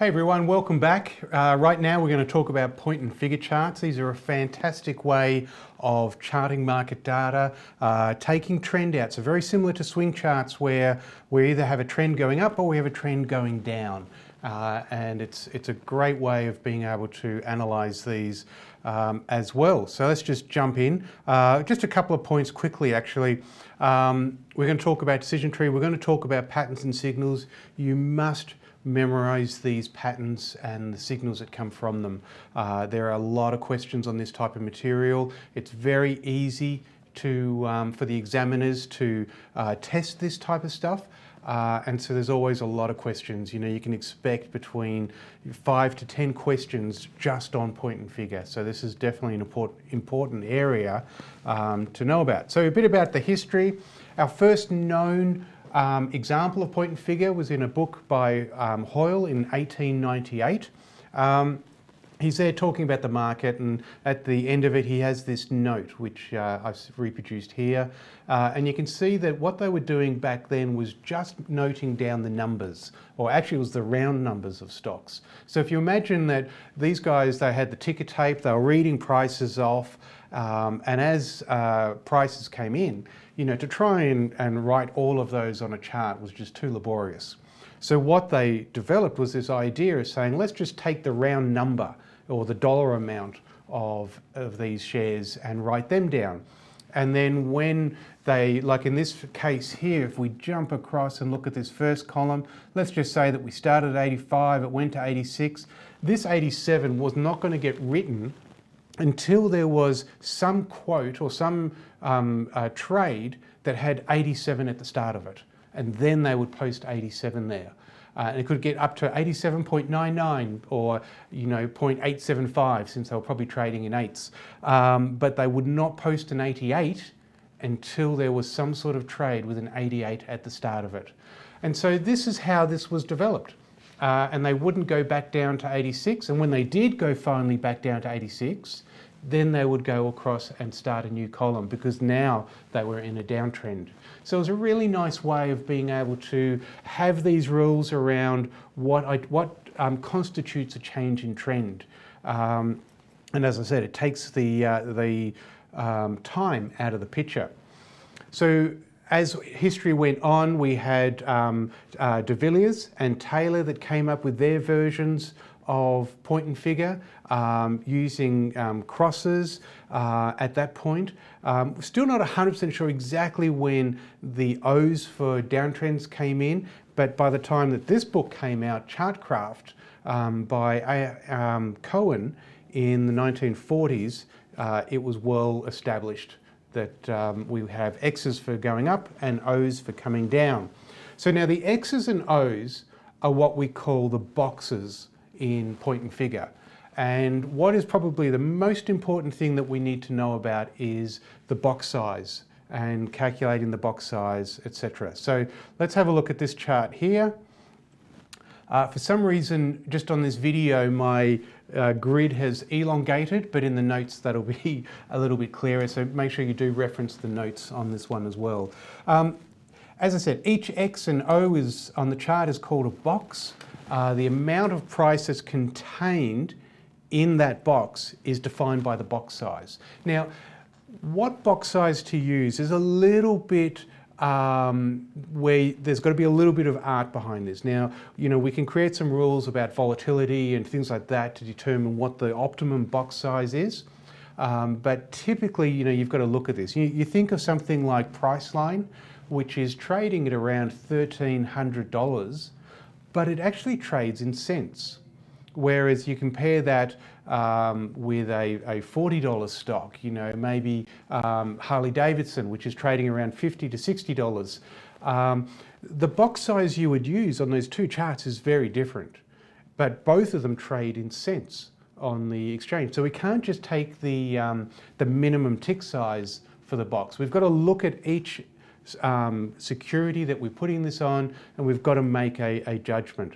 Hey everyone, welcome back. Right now we're going to talk about point and figure charts. These are a fantastic way of charting market data, taking trend out. So very similar to swing charts where we either have a trend going up or we have a trend going down. And it's a great way of being able to analyze these as well. So let's just jump in. Just a couple of points quickly actually. We're going to talk about decision tree. We're going to talk about patterns and signals. You must memorize these patterns and the signals that come from them. There are a lot of questions on this type of material. It's very easy to for the examiners to test this type of stuff. And so there's always a lot of questions. You know, you can expect between 5 to 10 questions just on point and figure. So this is definitely an important area to know about. So a bit about the history. Our first known example of point and figure was in a book by Hoyle in 1898. He's there talking about the market, and at the end of it he has this note which I've reproduced here, and you can see that what they were doing back then was just noting down the numbers, or actually it was the round numbers of stocks. So if you imagine that these guys, they had the ticker tape, they were reading prices off, and as prices came in, you know, to try and write all of those on a chart was just too laborious. So what they developed was this idea of saying, let's just take the round number or the dollar amount of these shares and write them down. And then when they, like in this case here, if we jump across and look at this first column, let's just say that we started at 85, it went to 86. This 87 was not going to get written until there was some quote or some trade that had 87 at the start of it. And then they would post 87 there. And it could get up to 87.99 or, you know, 0.875, since they were probably trading in eighths. But they would not post an 88 until there was some sort of trade with an 88 at the start of it. And so this is how this was developed. And they wouldn't go back down to 86. And when they did go finally back down to 86, then they would go across and start a new column, because now they were in a downtrend. So it was a really nice way of being able to have these rules around what constitutes a change in trend. And as I said, it takes the time out of the picture. So as history went on, we had de Villiers and Taylor that came up with their versions of point and figure using crosses at that point. Still not 100% sure exactly when the O's for downtrends came in, but by the time that this book came out, Chartcraft by Cohen in the 1940s, it was well established that we have X's for going up and O's for coming down. So now the X's and O's are what we call the boxes in point and figure. And what is probably the most important thing that we need to know about is the box size and calculating the box size, etc. So let's have a look at this chart here. For some reason, just on this video, my grid has elongated, but in the notes that'll be a little bit clearer. So make sure you do reference the notes on this one as well. As I said, each X and O is on the chart is called a box. The amount of price that's contained in that box is defined by the box size. Now, what box size to use is a little bit where there's got to be a little bit of art behind this. Now, you know, we can create some rules about volatility and things like that to determine what the optimum box size is. But typically, you know, you've got to look at this. You think of something like Priceline, which is trading at around $1,300, but it actually trades in cents. Whereas you compare that with a $40 stock, you know, maybe Harley Davidson, which is trading around $50 to $60. The box size you would use on those two charts is very different, but both of them trade in cents on the exchange. So we can't just take the minimum tick size for the box. We've got to look at each security that we're putting this on, and we've got to make a judgment.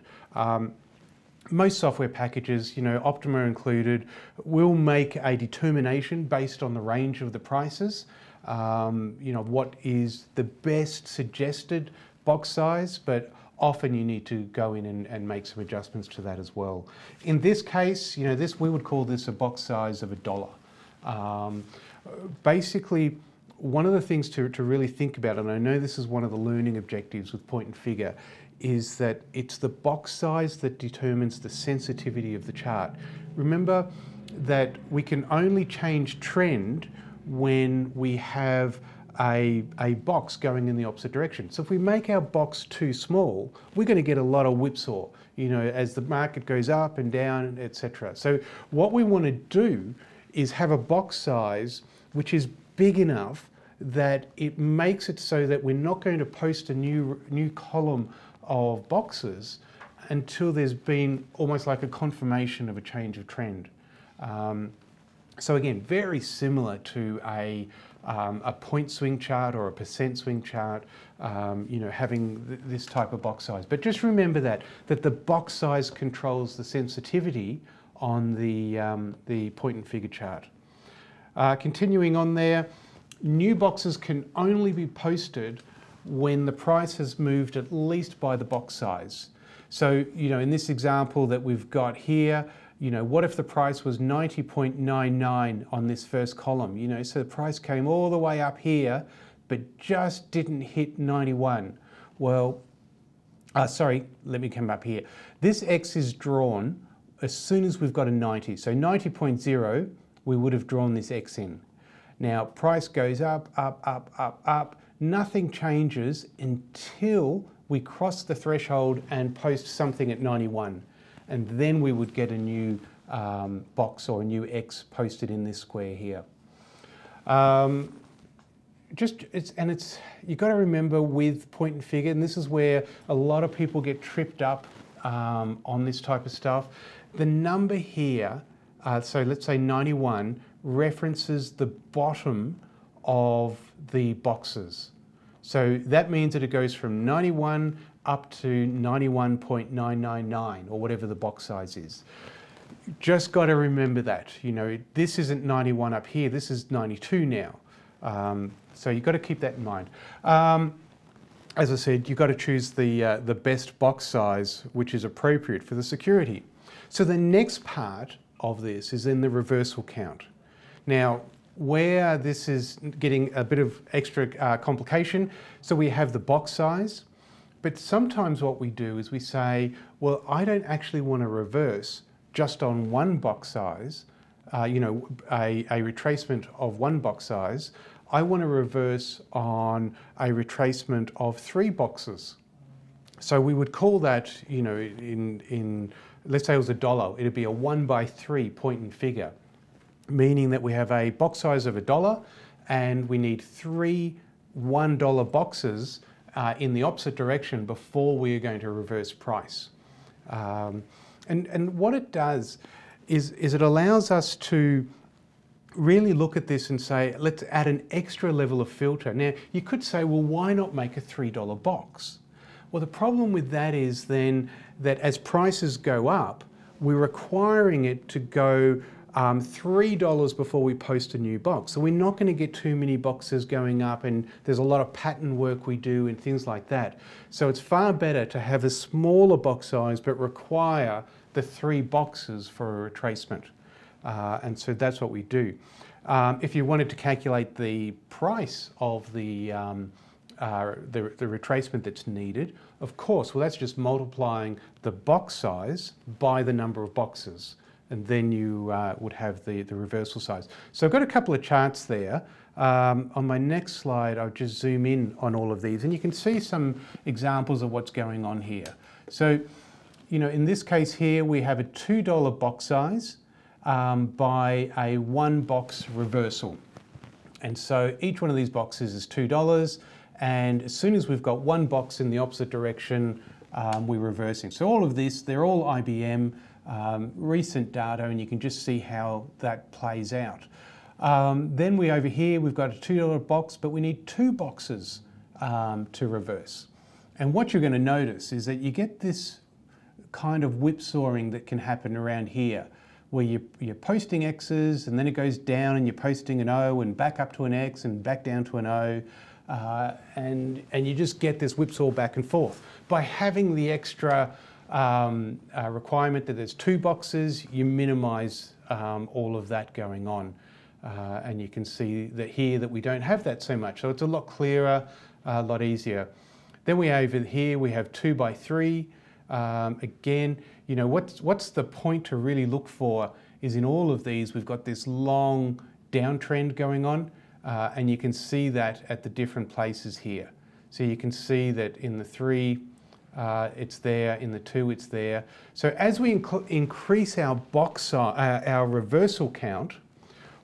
Most software packages, you know, Optuma included, will make a determination based on the range of the prices. You know, what is the best suggested box size, but often you need to go in and make some adjustments to that as well. In this case, we would call this a box size of $1. Basically, one of the things to really think about, and I know this is one of the learning objectives with point and figure, is that it's the box size that determines the sensitivity of the chart. Remember that we can only change trend when we have a box going in the opposite direction. So if we make our box too small, we're going to get a lot of whipsaw, as the market goes up and down, etc. So what we want to do is have a box size which is big enough that it makes it so that we're not going to post a new column of boxes until there's been almost like a confirmation of a change of trend. So again, very similar to a point swing chart or a percent swing chart, having this type of box size. But just remember that the box size controls the sensitivity on the point and figure chart. Continuing on there, new boxes can only be posted when the price has moved at least by the box size. So, in this example that we've got here, what if the price was 90.99 on this first column? So the price came all the way up here, but just didn't hit 91. Well, sorry, let me come up here. This X is drawn as soon as we've got a 90. So 90.0, we would have drawn this X in. Now, price goes up, up, up, up, up. Nothing changes until we cross the threshold and post something at 91. And then we would get a new box or a new X posted in this square here. You've got to remember with point and figure, and this is where a lot of people get tripped up on this type of stuff. The number here, so let's say 91, references the bottom of the boxes. So that means that it goes from 91 up to 91.999 or whatever the box size is. Just got to remember that, this isn't 91 up here, this is 92 now. So you've got to keep that in mind. As I said, you've got to choose the best box size which is appropriate for the security. So the next part of this is in the reversal count. Now, where this is getting a bit of extra complication, so we have the box size, but sometimes what we do is we say, well, I don't actually want to reverse just on one box size, a retracement of one box size. I want to reverse on a retracement of 3 boxes. So we would call that, in let's say it was $1, it'd be a 1/3 point and figure, meaning that we have a box size of $1 and we need 3 $1 boxes in the opposite direction before we are going to reverse price. And what it does is it allows us to really look at this and say, let's add an extra level of filter. Now, you could say, well, why not make a $3 box? Well, the problem with that is then that as prices go up, we're requiring it to go $3 before we post a new box. So we're not going to get too many boxes going up, and there's a lot of pattern work we do and things like that. So it's far better to have a smaller box size but require the 3 boxes for a retracement. And so that's what we do. If you wanted to calculate the price of the retracement that's needed, of course, well, that's just multiplying the box size by the number of boxes, and then you would have the reversal size. So I've got a couple of charts there. On my next slide, I'll just zoom in on all of these, and you can see some examples of what's going on here. So, in this case here, we have a $2 box size by a 1 box reversal. And so each one of these boxes is $2, and as soon as we've got 1 box in the opposite direction, we're reversing. So all of this, they're all IBM recent data, and you can just see how that plays out. Then over here, we've got a $2 box, but we need 2 boxes to reverse. And what you're going to notice is that you get this kind of whipsawing that can happen around here, where you're posting X's and then it goes down and you're posting an O and back up to an X and back down to an O. and you just get this whipsaw back and forth. By having the extra requirement that there's 2 boxes, you minimise all of that going on. And you can see that here that we don't have that so much. So it's a lot clearer, a lot easier. Then over here we have 2 by 3. Again, you know, what's the point to really look for is in all of these we've got this long downtrend going on, and you can see that at the different places here. So you can see that in the 3 it's there, in the 2 it's there. So as we increase our box size, our reversal count,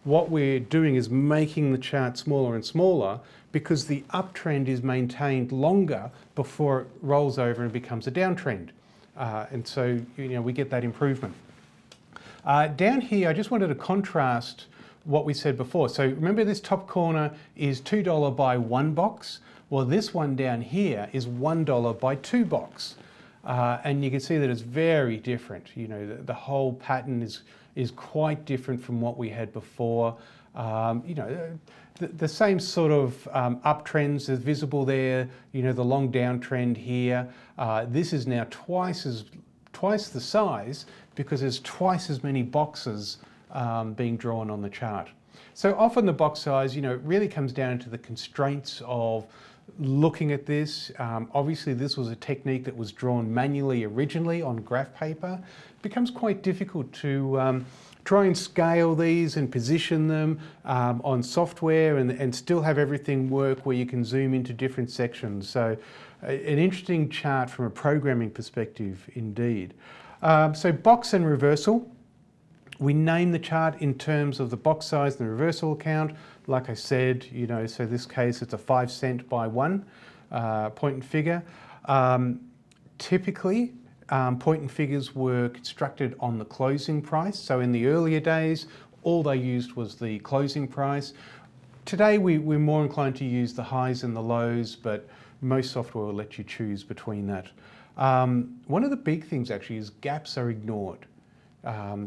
what we're doing is making the chart smaller and smaller because the uptrend is maintained longer before it rolls over and becomes a downtrend. And so, you know, we get that improvement. Down here, I just wanted to contrast what we said before. So remember this top corner is $2 by 1 box. Well, this one down here is $1 by 2 box. And you can see that it's very different. You know, the whole pattern is quite different from what we had before. You know, the same sort of uptrends is visible there. You know, the long downtrend here. This is now twice the size because there's twice as many boxes being drawn on the chart. So often the box size, you know, it really comes down to the constraints of looking at this. Obviously this was a technique that was drawn manually originally on graph paper. It becomes quite difficult to try and scale these and position them on software and still have everything work where you can zoom into different sections. So an interesting chart from a programming perspective indeed. So box and reversal. We name the chart in terms of the box size and the reversal count. Like I said, you know, so this case it's a 5 cent by 1 point and figure. Typically, point and figures were constructed on the closing price. So in the earlier days, all they used was the closing price. Today, we're more inclined to use the highs and the lows, but most software will let you choose between that. One of the big things actually is gaps are ignored.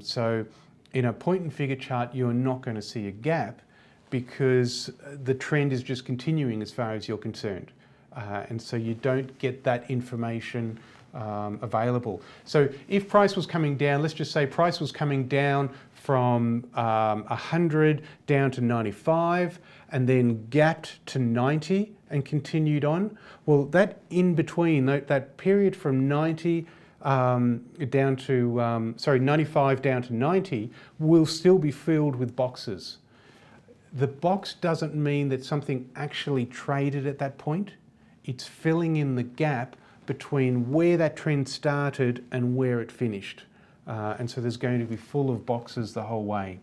So in a point and figure chart, you're not going to see a gap because the trend is just continuing as far as you're concerned. And so you don't get that information available. So if price was coming down, let's just say price was coming down from 100 down to 95 and then gapped to 90 and continued on. Well, that in between, that period from 90 down to, 95 down to 90 will still be filled with boxes. The box doesn't mean that something actually traded at that point. It's filling in the gap between where that trend started and where it finished. And so there's going to be full of boxes the whole way.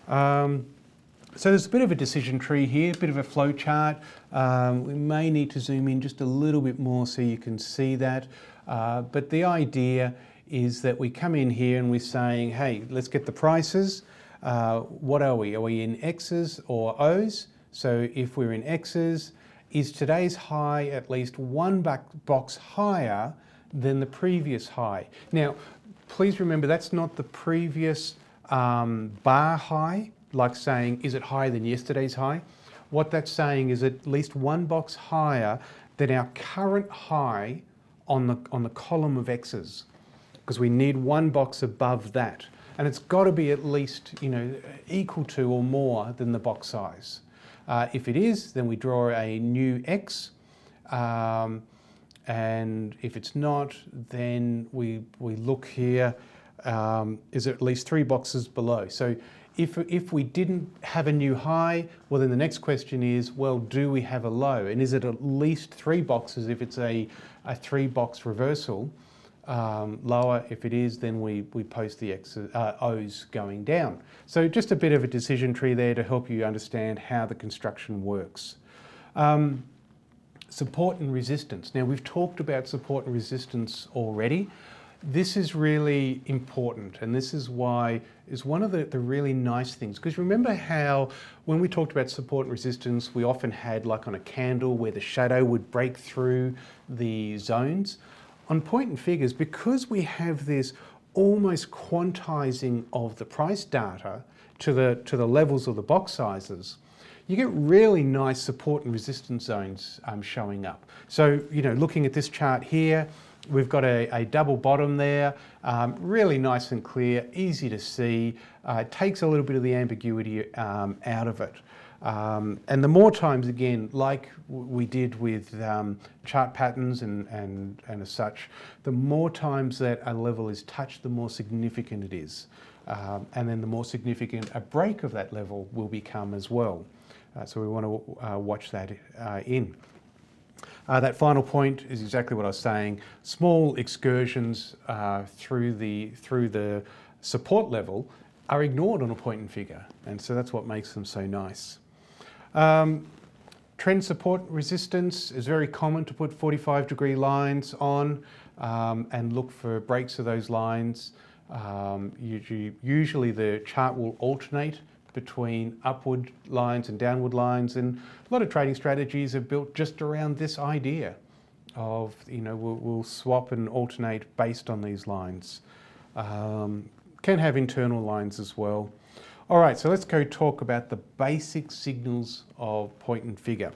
So there's a bit of a decision tree here, a bit of a flow chart. We may need to zoom in just a little bit more so you can see that. But the idea is that we come in here and we're saying, hey, let's get the prices. What are we? Are we in X's or O's? So if we're in X's, is today's high at least one box higher than the previous high? Now, please remember that's not the previous bar high, like saying, is it higher than yesterday's high? What that's saying is at least one box higher than our current high on the column of X's, because we need one box above that. And it's got to be at least, you know, equal to or more than the box size. If it is, then we draw a new X. And if it's not, then we look here, is it at least 3 boxes below? So if we didn't have a new high, well then the next question is, well, do we have a low? And is it at least 3 boxes if it's a 3-box reversal? Lower, if it is, then we post the X's, O's going down. So just a bit of a decision tree there to help you understand how the construction works. Support and resistance. Now we've talked about support and resistance already. This is really important, and this is why is one of the really nice things, because remember how when we talked about support and resistance, we often had like on a candle where the shadow would break through the zones. On point and figures, because we have this almost quantizing of the price data to the levels of the box sizes, you get really nice support and resistance zones showing up. So, looking at this chart here, we've got a double bottom there, really nice and clear, easy to see. It takes a little bit of the ambiguity out of it. And the more times, again, like we did with chart patterns and as such, the more times that a level is touched, the more significant it is. And then the more significant a break of that level will become as well. So we want to watch that in. That final point is exactly what I was saying. Small excursions through the support level are ignored on a point and figure, and so that's what makes them so nice. Trend support resistance is very common to put 45-degree lines on and look for breaks of those lines. Usually the chart will alternate between upward lines and downward lines, and a lot of trading strategies are built just around this idea of, we'll swap and alternate based on these lines. Can have internal lines as well. All right, so let's go talk about the basic signals of point and figure.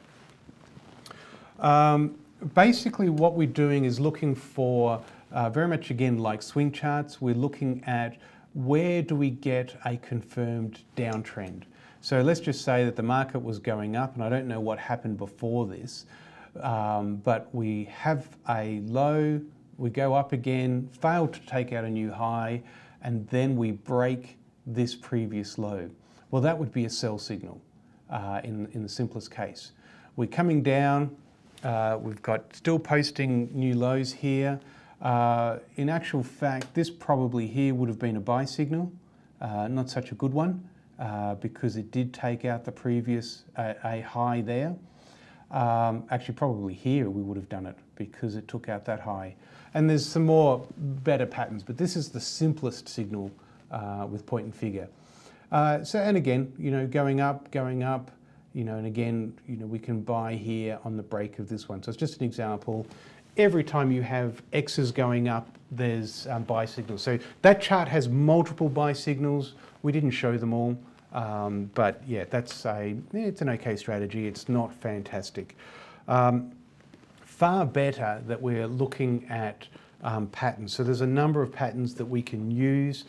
Basically what we're doing is looking for, very much again like swing charts, we're looking at where do we get a confirmed downtrend. So let's just say that the market was going up, and I don't know what happened before this, but we have a low, we go up again, fail to take out a new high, and then we break this previous low. Well, that would be a sell signal in the simplest case. We're coming down, we've got still posting new lows here. In actual fact, this probably here would have been a buy signal, not such a good one, because it did take out the previous a high there. Actually, probably here we would have done it because it took out that high. And there's some more better patterns, but this is the simplest signal with point and figure. And again, going up, and again, we can buy here on the break of this one. So it's just an example. Every time you have X's going up, there's buy signals. So that chart has multiple buy signals. We didn't show them all, but yeah, it's an okay strategy. It's not fantastic. Far better that we're looking at patterns. So there's a number of patterns that we can use.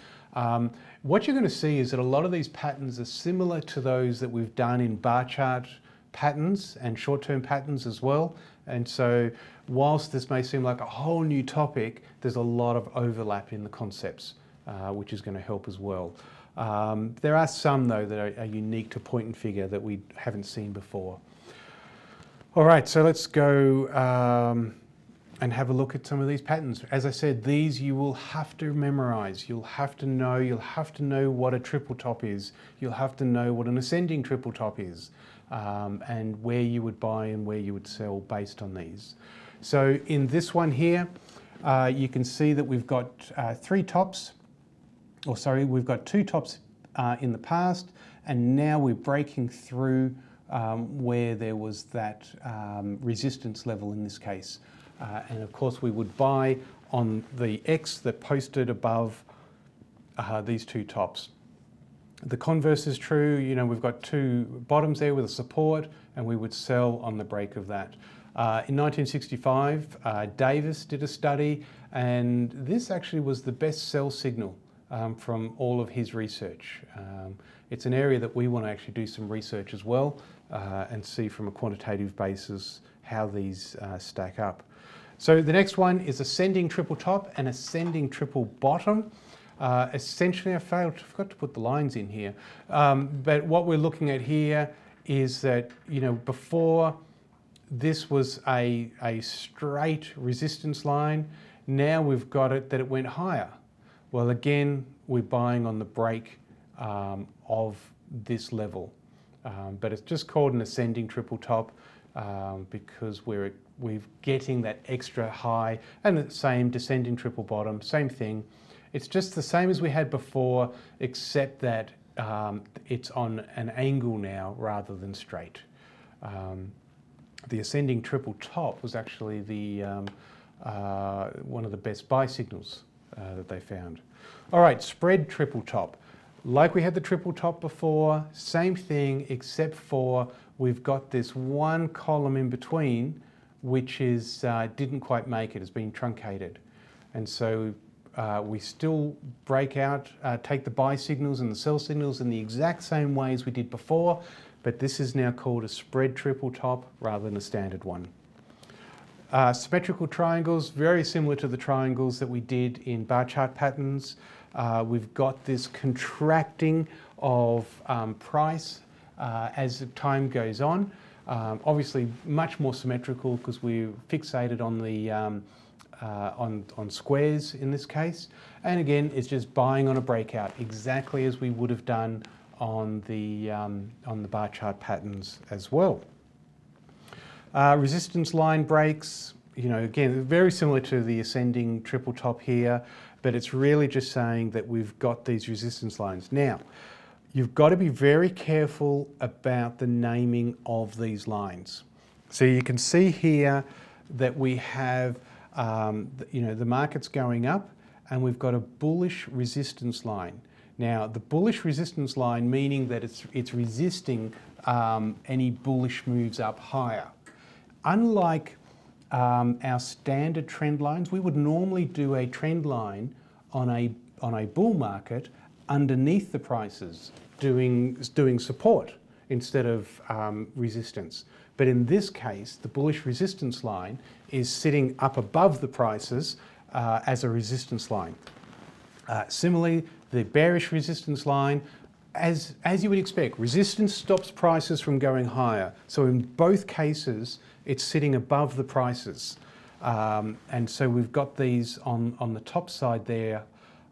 What you're going to see is that a lot of these patterns are similar to those that we've done in bar chart patterns and short-term patterns as well. And so whilst this may seem like a whole new topic, there's a lot of overlap in the concepts, which is going to help as well. There are some though that are unique to point and figure that we haven't seen before. All right, so let's go and have a look at some of these patterns. As I said, these you will have to memorize. You'll have to know what a triple top is. You'll have to know what an ascending triple top is, and where you would buy and where you would sell based on these. So in this one here, you can see that we've got we've got two tops in the past, and now we're breaking through where there was that resistance level in this case. And of course we would buy on the X that posted above these two tops. The converse is true, we've got two bottoms there with a support, and we would sell on the break of that. In 1965, Davis did a study, and this actually was the best sell signal from all of his research. It's an area that we want to actually do some research as well and see from a quantitative basis how these stack up. So the next one is ascending triple top and ascending triple bottom. Essentially, I forgot to put the lines in here, but what we're looking at here is that, before this was a straight resistance line, now we've got it that it went higher. Well, again, we're buying on the break of this level, but it's just called an ascending triple top because we're getting that extra high, and the same descending triple bottom, same thing. It's just the same as we had before, except that it's on an angle now rather than straight. The ascending triple top was actually the one of the best buy signals that they found. All right, spread triple top. Like we had the triple top before, same thing, except for we've got this one column in between which is didn't quite make it, has been truncated. And so we still break out, take the buy signals and the sell signals in the exact same way as we did before, but this is now called a spread triple top rather than a standard one. Symmetrical triangles, very similar to the triangles that we did in bar chart patterns. We've got this contracting of price as time goes on. Obviously much more symmetrical because we're fixated on the on squares in this case. And again, it's just buying on a breakout, exactly as we would have done on the bar chart patterns as well. Resistance line breaks, you know, again, very similar to the ascending triple top here, but it's really just saying that we've got these resistance lines. Now, you've got to be very careful about the naming of these lines. So you can see here that we have, you know, the market's going up and we've got a bullish resistance line. Now, the bullish resistance line meaning that it's resisting any bullish moves up higher. Unlike our standard trend lines, we would normally do a trend line on a bull market underneath the prices, doing support instead of resistance. But in this case, the bullish resistance line is sitting up above the prices as a resistance line. Similarly, the bearish resistance line, as you would expect, resistance stops prices from going higher. So in both cases, it's sitting above the prices. And so we've got these on the top side there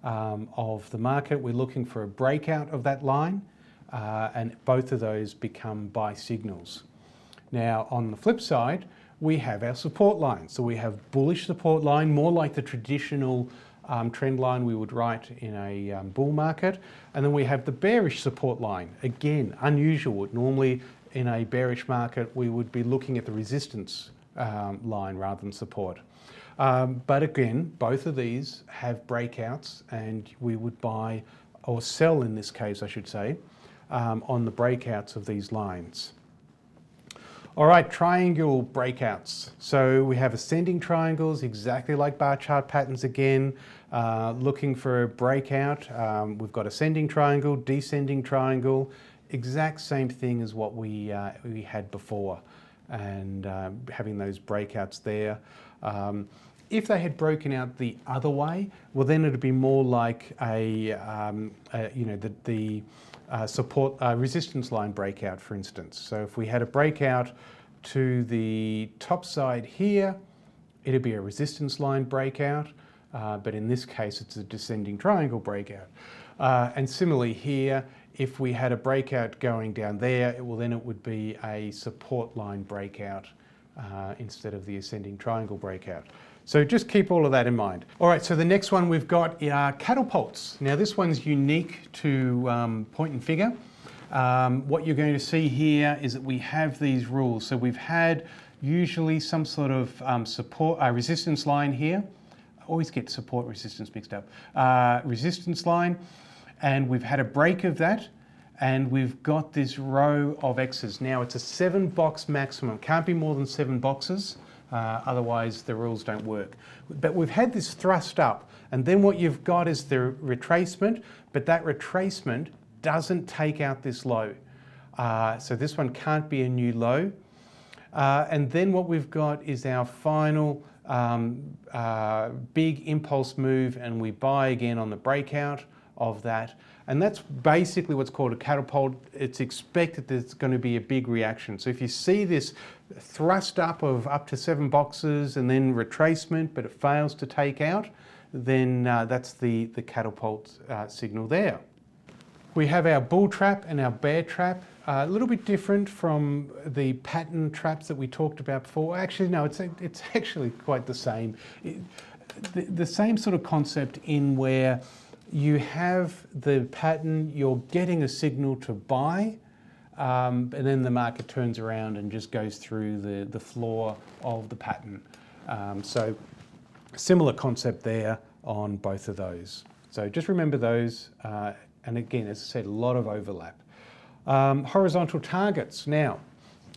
of the market. We're looking for a breakout of that line, and both of those become buy signals. Now, on the flip side, we have our support line. So we have bullish support line, more like the traditional trend line we would write in a bull market. And then we have the bearish support line. Again, unusual. Normally in a bearish market, we would be looking at the resistance line rather than support. But again, both of these have breakouts and we would buy or sell in this case, I should say, on the breakouts of these lines. All right, triangle breakouts. So we have ascending triangles, exactly like bar chart patterns again, looking for a breakout. We've got ascending triangle, descending triangle, exact same thing as what we had before, and having those breakouts there. If they had broken out the other way, well then it'd be more like you know, the support resistance line breakout, for instance. So if we had a breakout to the top side here, it'd be a resistance line breakout, but in this case it's a descending triangle breakout. And similarly here, if we had a breakout going down there, it would be a support line breakout instead of the ascending triangle breakout. So just keep all of that in mind. All right, so the next one we've got are catapults. Now this one's unique to point and figure. What you're going to see here is that we have these rules. So we've had usually some sort of support, resistance line here. I always get support resistance mixed up. Resistance line, and we've had a break of that, and we've got this row of X's. Now it's a 7-box maximum, can't be more than 7 boxes. Otherwise the rules don't work. But we've had this thrust up, and then what you've got is the retracement, but that retracement doesn't take out this low. So this one can't be a new low. And then what we've got is our final big impulse move, and we buy again on the breakout of that. And that's basically what's called a catapult. It's expected there's going to be a big reaction. So if you see this thrust up of up to 7 boxes and then retracement, but it fails to take out, then that's the catapult signal there. We have our bull trap and our bear trap. A little bit different from the pattern traps that we talked about before. Actually, no, it's actually quite the same. The same sort of concept in where you have the pattern, you're getting a signal to buy, and then the market turns around and just goes through the floor of the pattern. So similar concept there on both of those. So just remember those, And again, as I said, a lot of overlap. Horizontal targets. Now,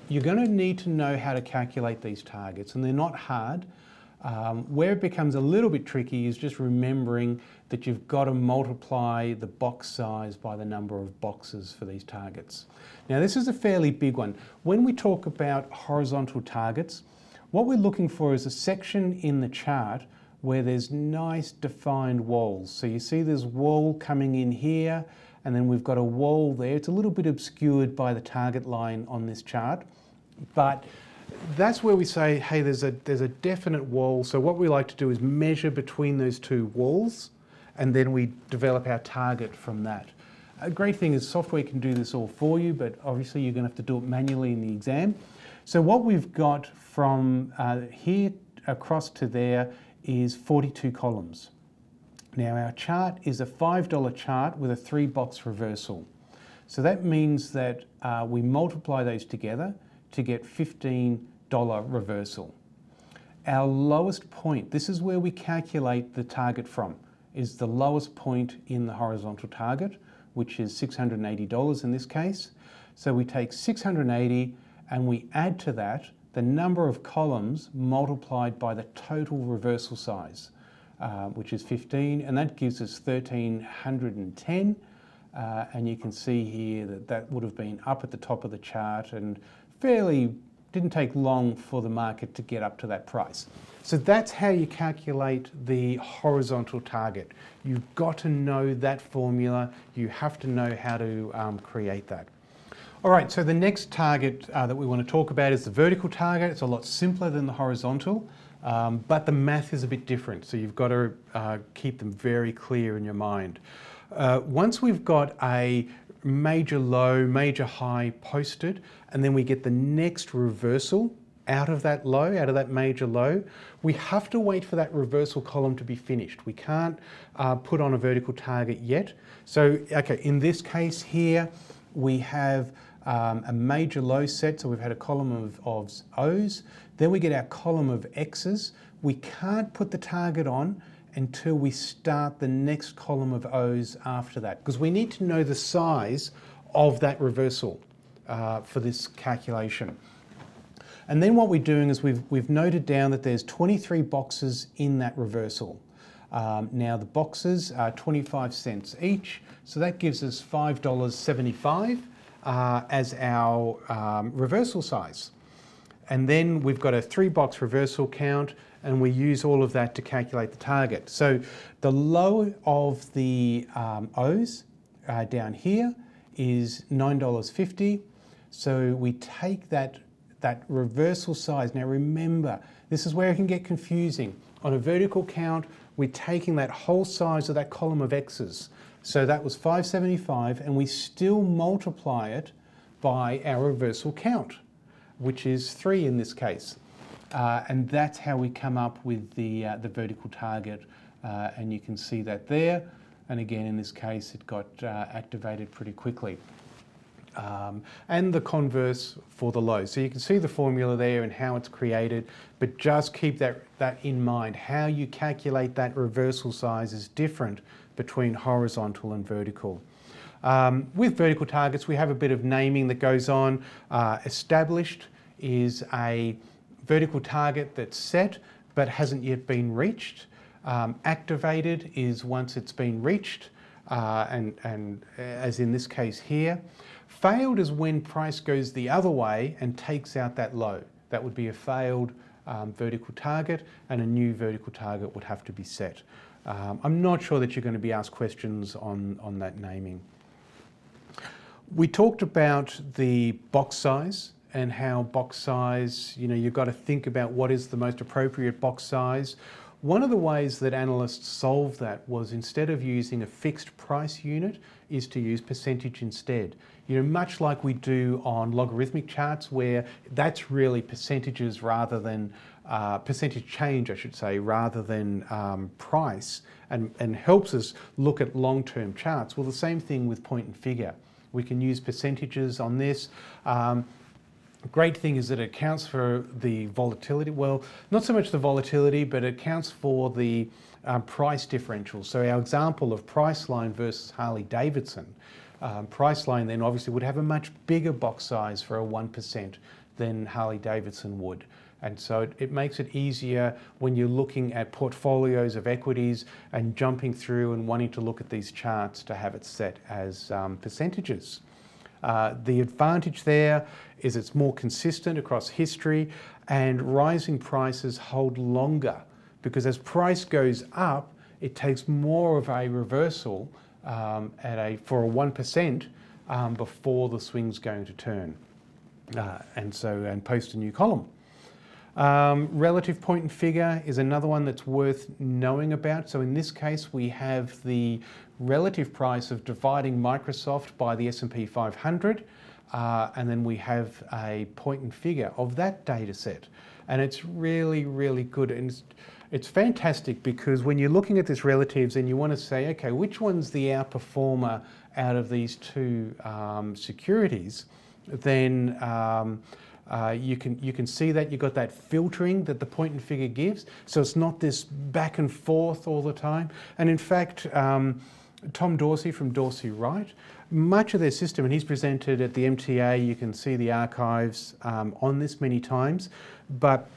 you're going to need to know how to calculate these targets, and they're not hard. Where it becomes a little bit tricky is just remembering that you've got to multiply the box size by the number of boxes for these targets. Now, this is a fairly big one. When we talk about horizontal targets, what we're looking for is a section in the chart where there's nice defined walls. So you see there's wall coming in here, and then we've got a wall there. It's a little bit obscured by the target line on this chart, but that's where we say, hey, there's a definite wall. So what we like to do is measure between those two walls, and then we develop our target from that. A great thing is software can do this all for you, but obviously you're going to have to do it manually in the exam. So what we've got from here across to there is 42 columns. Now our chart is a $5 chart with a 3-box reversal. So that means that we multiply those together to get $15 reversal. Our lowest point, this is where we calculate the target from, is the lowest point in the horizontal target, which is $680 in this case. So we take 680 and we add to that the number of columns multiplied by the total reversal size, which is 15, and that gives us 1,310. And you can see here that that would have been up at the top of the chart and didn't take long for the market to get up to that price. So that's how you calculate the horizontal target. You've got to know that formula. You have to know how to create that. All right, so the next target that we want to talk about is the vertical target. It's a lot simpler than the horizontal, but the math is a bit different. So you've got to keep them very clear in your mind. Once we've got a major low, major high posted, and then we get the next reversal out of that low, out of that major low, we have to wait for that reversal column to be finished. We can't put on a vertical target yet. So, okay, in this case here, we have a major low set, so we've had a column of O's, then we get our column of X's. We can't put the target on until we start the next column of O's after that, because we need to know the size of that reversal for this calculation. And then what we're doing is we've noted down that there's 23 boxes in that reversal. Now the boxes are 25 cents each, so that gives us $5.75 as our reversal size. And then we've got a 3-box reversal count, and we use all of that to calculate the target. So the low of the O's down here is $9.50. So we take that reversal size. Now remember, this is where it can get confusing. On a vertical count, we're taking that whole size of that column of X's. So that was $5.75, and we still multiply it by our reversal count, which is 3 in this case. And that's how we come up with the vertical target, and you can see that there. And again, in this case, it got activated pretty quickly. And the converse for the low. So you can see the formula there and how it's created, but just keep that in mind. How you calculate that reversal size is different between horizontal and vertical. With vertical targets, we have a bit of naming that goes on. Established is a vertical target that's set but hasn't yet been reached. Activated is once it's been reached, and as in this case here. Failed is when price goes the other way and takes out that low. That would be a failed vertical target, and a new vertical target would have to be set. I'm not sure that you're going to be asked questions on that naming. We talked about the box size and how box size, you've got to think about what is the most appropriate box size. One of the ways that analysts solved that was, instead of using a fixed price unit, is to use percentage instead. Much like we do on logarithmic charts, where that's really percentages rather than percentage change, I should say, rather than price, and helps us look at long-term charts. Well, the same thing with point and figure. We can use percentages on this. Great thing is that it accounts for the volatility. Well, not so much the volatility, but it accounts for the price differential. So our example of Priceline versus Harley Davidson, Priceline then obviously would have a much bigger box size for a 1% than Harley Davidson would. And so it makes it easier when you're looking at portfolios of equities and jumping through and wanting to look at these charts to have it set as percentages. The advantage there is it's more consistent across history, and rising prices hold longer because as price goes up, it takes more of a reversal for a 1% before the swing's going to turn and post a new column. Relative point and figure is another one that's worth knowing about. So in this case, we have the relative price of dividing Microsoft by the S&P 500, and then we have a point and figure of that data set. And it's really, really good. And it's fantastic because when you're looking at this relatives and you want to say, okay, which one's the outperformer out of these two securities, then you can see that you've got that filtering that the point and figure gives. So it's not this back and forth all the time. And in fact, Tom Dorsey from Dorsey Wright, much of their system, and he's presented at the MTA, you can see the archives on this many times, but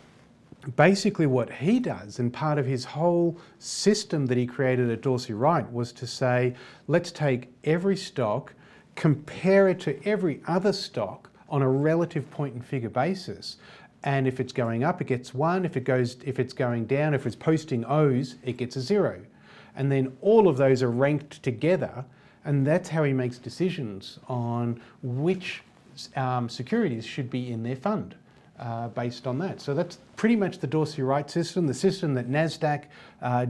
basically what he does, and part of his whole system that he created at Dorsey Wright, was to say, let's take every stock, compare it to every other stock on a relative point and figure basis. And if it's going up, it gets 1. If it's going down, if it's posting O's, it gets a 0. And then all of those are ranked together, and that's how he makes decisions on which securities should be in their fund based on that. So that's pretty much the Dorsey Wright system, the system that NASDAQ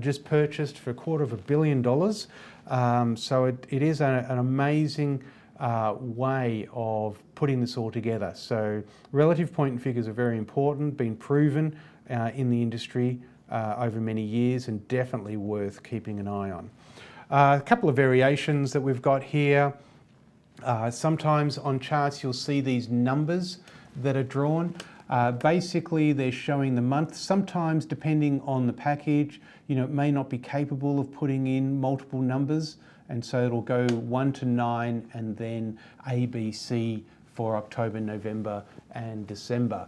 just purchased for $250 million. So it is an amazing way of putting this all together. So relative point and figures are very important, been proven in the industry over many years, and definitely worth keeping an eye on. A couple of variations that we've got here. Sometimes on charts you'll see these numbers that are drawn. Basically they're showing the month. Sometimes depending on the package, it may not be capable of putting in multiple numbers, and so it'll go 1 to 9 and then A, B, C for October, November and December.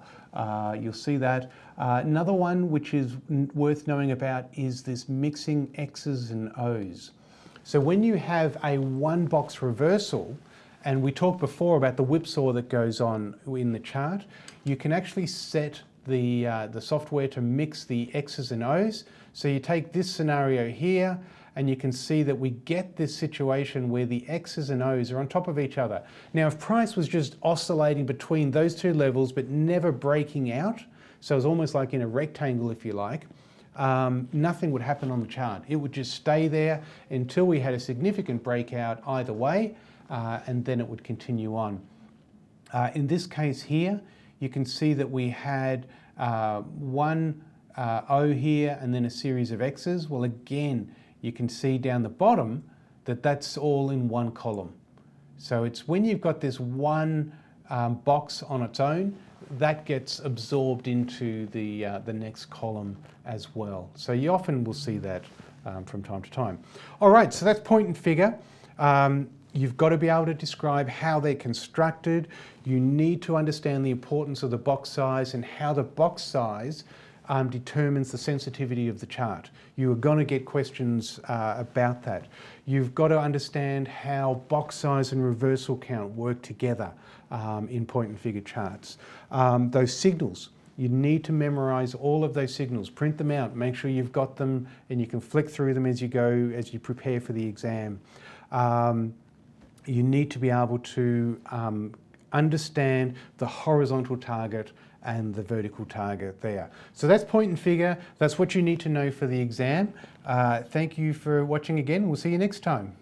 You'll see that. Another one which is worth knowing about is this mixing X's and O's. So when you have a one box reversal, and we talked before about the whipsaw that goes on in the chart, you can actually set the software to mix the X's and O's. So you take this scenario here, and you can see that we get this situation where the X's and O's are on top of each other. Now, if price was just oscillating between those two levels but never breaking out, so it's almost like in a rectangle, if you like, nothing would happen on the chart. It would just stay there until we had a significant breakout either way, and then it would continue on. In this case here, you can see that we had one O here and then a series of X's. Well, again, you can see down the bottom that that's all in one column. So it's when you've got this one box on its own, that gets absorbed into the next column as well. So you often will see that from time to time. All right, so that's point and figure. You've got to be able to describe how they're constructed. You need to understand the importance of the box size and how the box size determines the sensitivity of the chart. You are going to get questions about that. You've got to understand how box size and reversal count work together in point and figure charts. Those signals, you need to memorize all of those signals, print them out, make sure you've got them and you can flick through them as you go, as you prepare for the exam. You need to be able to understand the horizontal target and the vertical target there. So that's point and figure. That's what you need to know for the exam. Thank you for watching again. We'll see you next time.